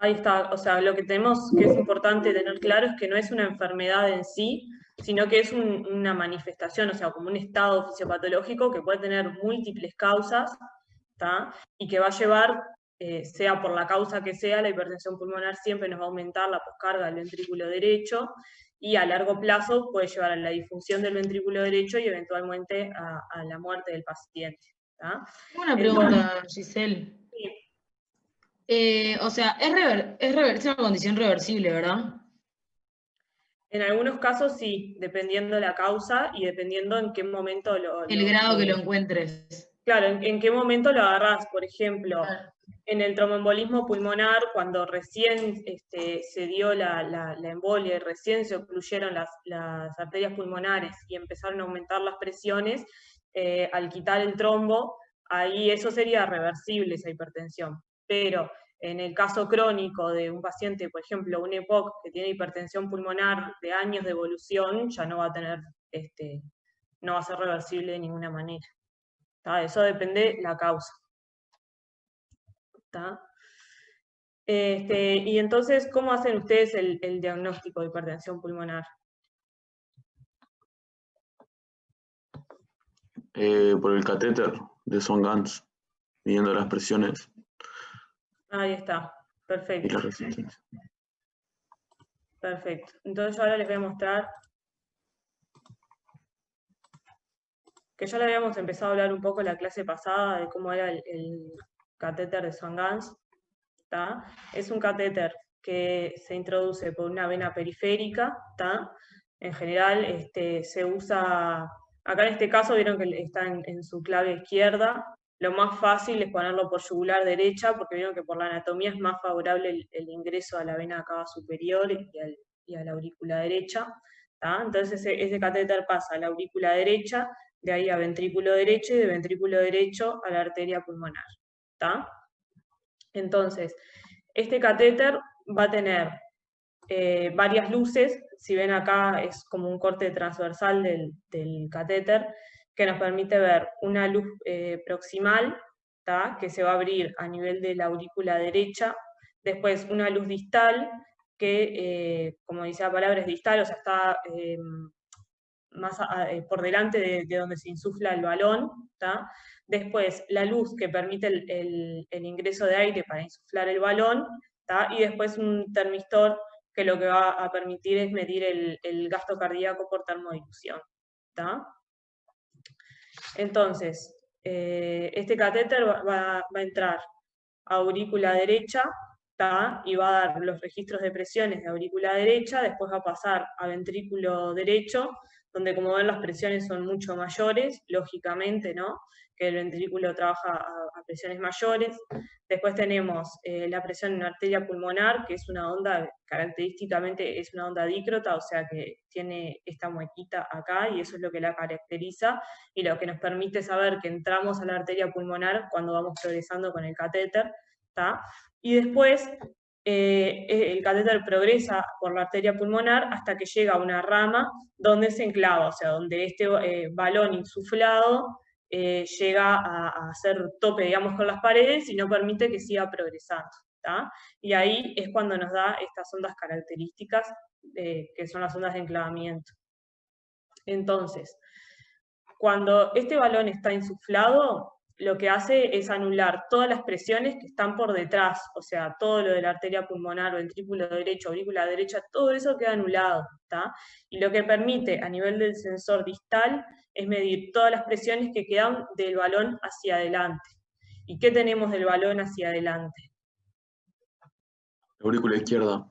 Ahí está, o sea, lo que tenemos que es importante tener claro es que no es una enfermedad en sí, sino que es una manifestación, o sea, como un estado fisiopatológico que puede tener múltiples causas, ¿tá? Y que va a llevar, sea por la causa que sea, la hipertensión pulmonar siempre nos va a aumentar la poscarga del ventrículo derecho y a largo plazo puede llevar a la disfunción del ventrículo derecho y eventualmente a la muerte del paciente, ¿tá? Una Entonces, pregunta, Giselle. O sea, es una condición reversible, ¿verdad? en algunos casos sí, dependiendo de la causa y dependiendo en qué momento El grado que lo encuentres. claro, en qué momento lo agarrás. Por ejemplo, Claro. en el tromboembolismo pulmonar, cuando recién se dio la embolia y recién se ocluyeron las arterias pulmonares y empezaron a aumentar las presiones, al quitar el trombo, ahí eso sería reversible, esa hipertensión. Pero en el caso crónico de un paciente, por ejemplo, un EPOC que tiene hipertensión pulmonar de años de evolución, ya no va a tener, no va a ser reversible de ninguna manera. ¿Tá? Eso depende de la causa. ¿Tá? Y entonces, ¿cómo hacen ustedes el diagnóstico de hipertensión pulmonar? Por el catéter de Swan-Ganz, midiendo las presiones Ahí está, y perfecto, la resistencia. perfecto. Entonces yo ahora les voy a mostrar que ya le habíamos empezado a hablar un poco en la clase pasada de cómo era el catéter de Swan-Ganz. Es un catéter que se introduce por una vena periférica, ¿tá? En general se usa, acá en este caso vieron que está en su clave izquierda, lo más fácil es ponerlo por yugular derecha, porque vieron que por la anatomía es más favorable el ingreso a la vena cava superior y a la aurícula derecha, ¿tá? Entonces ese catéter pasa a la aurícula derecha, de ahí a ventrículo derecho y de ventrículo derecho a la arteria pulmonar, ¿tá? Entonces, este catéter va a tener varias luces. Si ven acá es como un corte transversal del catéter que nos permite ver una luz proximal, ¿tá? Que se va a abrir a nivel de la aurícula derecha, después una luz distal que, como dice la palabra, es distal, o sea, está más por delante de donde se insufla el balón, ¿tá? Después la luz que permite el ingreso de aire para insuflar el balón, ¿tá? Y después un termistor que lo que va a permitir es medir el gasto cardíaco por termodifusión, ¿tá? Entonces, este catéter va a entrar a aurícula derecha, ¿tá? Y va a dar los registros de presiones de aurícula derecha, después va a pasar a ventrículo derecho, donde como ven las presiones son mucho mayores, lógicamente, ¿no? Que el ventrículo trabaja a presiones mayores. Después tenemos la presión en arteria pulmonar, que es una onda, característicamente es una onda dícrota, o sea que tiene esta muequita acá y eso es lo que la caracteriza y lo que nos permite saber que entramos a la arteria pulmonar cuando vamos progresando con el catéter, ¿tá? Y después el catéter progresa por la arteria pulmonar hasta que llega a una rama donde se enclava, o sea, donde este balón insuflado llega a hacer tope, digamos, con las paredes y no permite que siga progresando, ¿tá? Y ahí es cuando nos da estas ondas características, que son las ondas de enclavamiento. Entonces, cuando este balón está insuflado, lo que hace es anular todas las presiones que están por detrás, o sea, todo lo de la arteria pulmonar, ventrículo derecho, aurícula derecha, todo eso queda anulado, ¿tá? Y lo que permite a nivel del sensor distal es medir todas las presiones que quedan del balón hacia adelante. ¿Y qué tenemos del balón hacia adelante? La aurícula izquierda.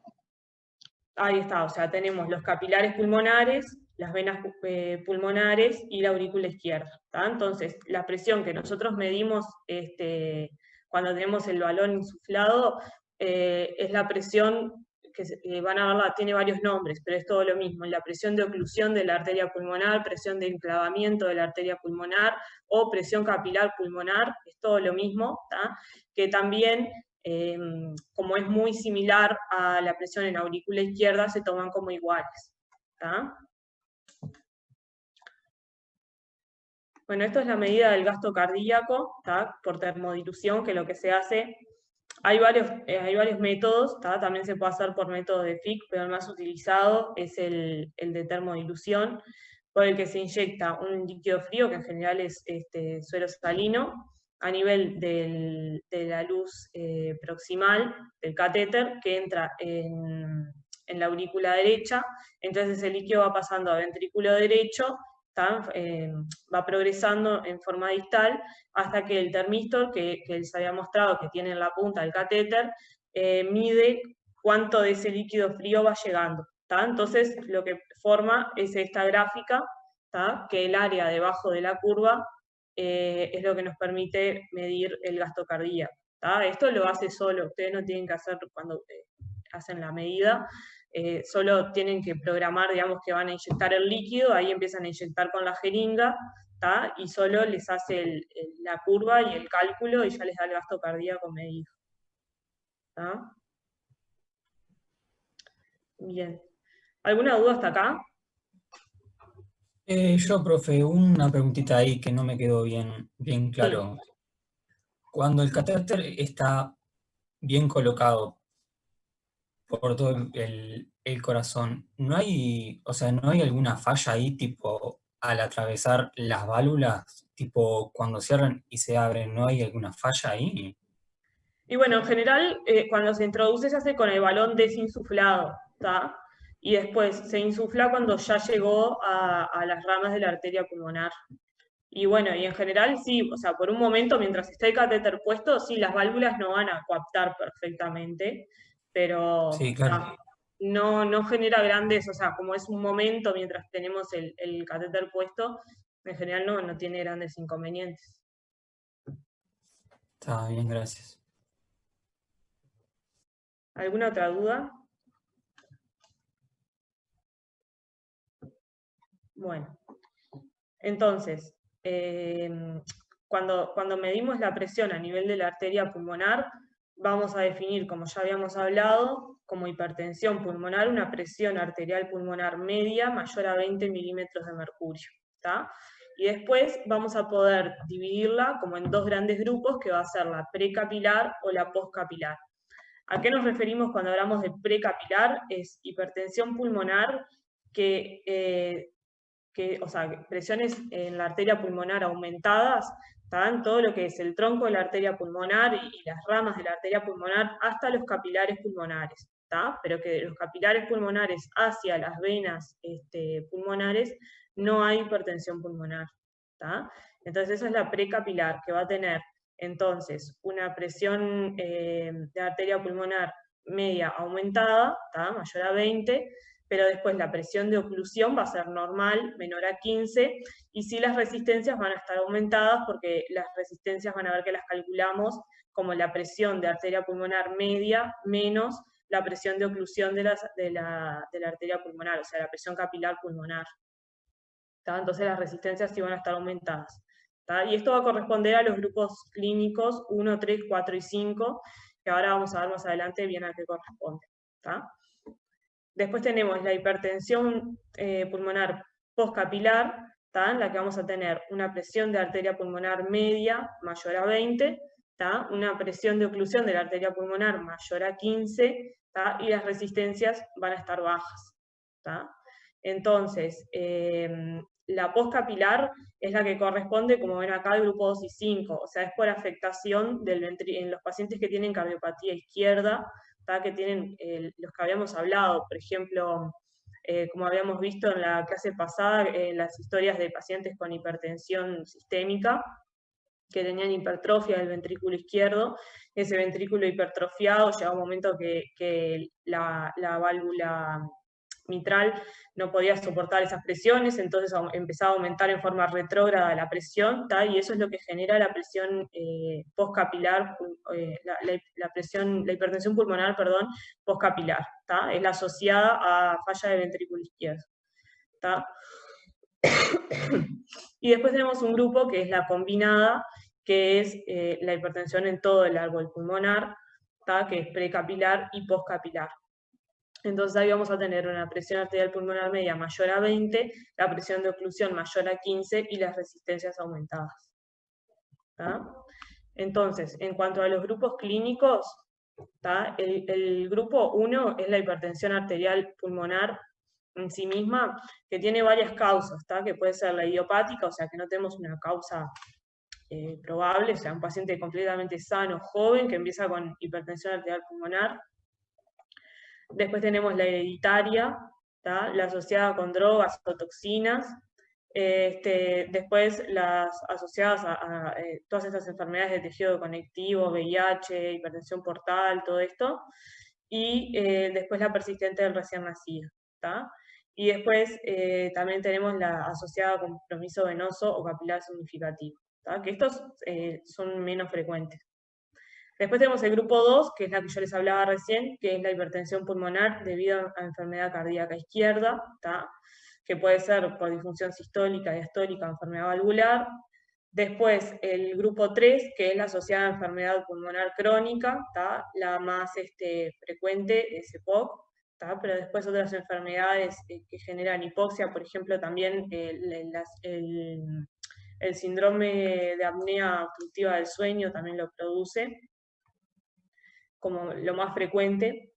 Ahí está, o sea, tenemos los capilares pulmonares, las venas pulmonares y la aurícula izquierda, ¿tá? Entonces, la presión que nosotros medimos cuando tenemos el balón insuflado es la presión que van a verla, tiene varios nombres, pero es todo lo mismo, la presión de oclusión de la arteria pulmonar, presión de enclavamiento de la arteria pulmonar o presión capilar pulmonar, es todo lo mismo, ¿tá? Que también como es muy similar a la presión en aurícula izquierda, se toman como iguales, ¿tá? Bueno, esto es la medida del gasto cardíaco, ¿tá? Por termodilución, que lo que se hace Hay varios métodos, ¿tá? También se puede hacer por método de FIC, pero el más utilizado es el de termodilución, por el que se inyecta un líquido frío, que en general es suero salino, a nivel de la luz proximal del catéter, que entra en la aurícula derecha. Entonces el líquido va pasando a ventrículo derecho, va progresando en forma distal, hasta que el termistor, que les había mostrado que tiene en la punta del catéter, mide cuánto de ese líquido frío va llegando. ¿tá? Entonces lo que forma es esta gráfica, ¿tá? Que el área debajo de la curva es lo que nos permite medir el gasto cardíaco. ¿tá? Esto lo hace solo, ustedes no tienen que hacer cuando hacen la medida, solo tienen que programar, digamos, que van a inyectar el líquido, ahí empiezan a inyectar con la jeringa, ¿tá? Y solo les hace la curva y el cálculo y ya les da el gasto cardíaco medido. ¿tá? Bien. ¿Alguna duda hasta acá? Yo, profe, una preguntita ahí que no me quedó bien claro. Cuando el catéter está bien colocado por todo el corazón, ¿no hay, o sea, no hay alguna falla ahí, tipo, al atravesar las válvulas, tipo, cuando cierran y se abren, ¿no hay alguna falla ahí? Y bueno, en general, cuando se introduce se hace con el balón desinsuflado, ¿tá? Y después se insufla cuando ya llegó a las ramas de la arteria pulmonar. Y bueno, y en general sí, o sea, por un momento mientras está el catéter puesto, sí, las válvulas no van a coaptar perfectamente, pero Sí, claro. no genera grandes, o sea, como es un momento mientras tenemos el catéter puesto, en general no tiene grandes inconvenientes. Está bien, gracias. ¿Alguna otra duda? Bueno, entonces, cuando medimos la presión a nivel de la arteria pulmonar, vamos a definir, como ya habíamos hablado, como hipertensión pulmonar, una presión arterial pulmonar media mayor a 20 milímetros de mercurio. ¿tá? Y después vamos a poder dividirla como en dos grandes grupos, que va a ser la precapilar o la postcapilar. ¿A qué nos referimos cuando hablamos de precapilar? Es hipertensión pulmonar o sea, presiones en la arteria pulmonar aumentadas, ¿tá? Todo lo que es el tronco de la arteria pulmonar y las ramas de la arteria pulmonar hasta los capilares pulmonares, ¿tá? Pero que de los capilares pulmonares hacia las venas pulmonares no hay hipertensión pulmonar, ¿tá? Entonces esa es la precapilar, que va a tener entonces una presión de arteria pulmonar media aumentada, ¿tá? Mayor a 20, pero después la presión de oclusión va a ser normal, menor a 15, y sí las resistencias van a estar aumentadas, porque las resistencias van a ver que las calculamos como la presión de arteria pulmonar media menos la presión de oclusión de la arteria pulmonar, o sea, la presión capilar pulmonar. ¿tá? Entonces las resistencias sí van a estar aumentadas. ¿tá? Y esto va a corresponder a los grupos clínicos 1, 3, 4 y 5, que ahora vamos a ver más adelante bien a qué corresponde. ¿tá? Después tenemos la hipertensión pulmonar postcapilar, en la que vamos a tener una presión de arteria pulmonar media mayor a 20, una presión de oclusión de la arteria pulmonar mayor a 15, y las resistencias van a estar bajas. Entonces, la postcapilar es la que corresponde, como ven acá, al grupo 2 y 5, o sea, es por afectación en los pacientes que tienen cardiopatía izquierda, que tienen los que habíamos hablado, por ejemplo, como habíamos visto en la clase pasada, las historias de pacientes con hipertensión sistémica, que tenían hipertrofia del ventrículo izquierdo. Ese ventrículo hipertrofiado llega un momento que la válvula mitral no podía soportar esas presiones, entonces empezaba a aumentar en forma retrógrada la presión, y eso es lo que genera la presión postcapilar, la hipertensión pulmonar, perdón, postcapilar, es la asociada a falla del ventrículo izquierdo. Y después tenemos un grupo que es la combinada, que es la hipertensión en todo el árbol pulmonar, que es precapilar y postcapilar. Entonces ahí vamos a tener una presión arterial pulmonar media mayor a 20, la presión de oclusión mayor a 15 y las resistencias aumentadas. Entonces, en cuanto a los grupos clínicos, ¿tá? El grupo 1 es la hipertensión arterial pulmonar en sí misma, que tiene varias causas, ¿tá? Que puede ser la idiopática, o sea, que no tenemos una causa probable, o sea, un paciente completamente sano, joven, que empieza con hipertensión arterial pulmonar. Después tenemos la hereditaria, ¿tá? La asociada con drogas o toxinas. Después las asociadas a todas estas enfermedades de tejido conectivo, VIH, hipertensión portal, todo esto. Y después la persistente del recién nacido, ¿tá? Y después también tenemos la asociada con compromiso venoso o capilar significativo, ¿tá? Que estos son menos frecuentes. Después tenemos el grupo 2, que es la que yo les hablaba recién, que es la hipertensión pulmonar debido a enfermedad cardíaca izquierda, ¿tá? Que puede ser por disfunción sistólica, diastólica, enfermedad valvular. Después el grupo 3, que es la asociada a enfermedad pulmonar crónica, ¿tá? La más frecuente es EPOC, ¿tá? Pero después otras enfermedades que generan hipoxia, por ejemplo, también el síndrome de apnea obstructiva del sueño también lo produce, como lo más frecuente.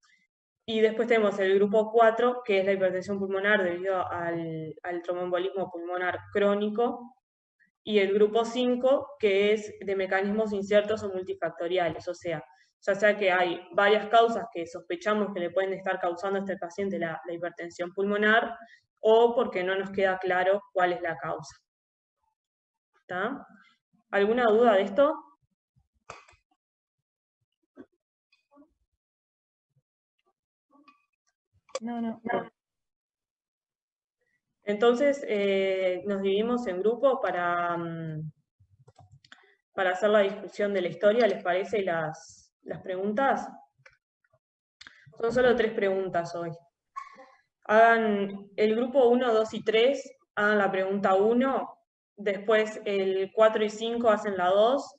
Y después tenemos el grupo 4, que es la hipertensión pulmonar debido al tromboembolismo pulmonar crónico, y el grupo 5, que es de mecanismos inciertos o multifactoriales, o sea, ya sea que hay varias causas que sospechamos que le pueden estar causando a este paciente la hipertensión pulmonar, o porque no nos queda claro cuál es la causa. ¿Está? ¿Alguna duda de esto? No. Entonces, nos dividimos en grupos para hacer la discusión de la historia, ¿les parece? Las preguntas. Son solo 3 preguntas hoy. Hagan el grupo 1, 2 y 3, hagan la pregunta 1, después el 4 y 5 hacen la 2,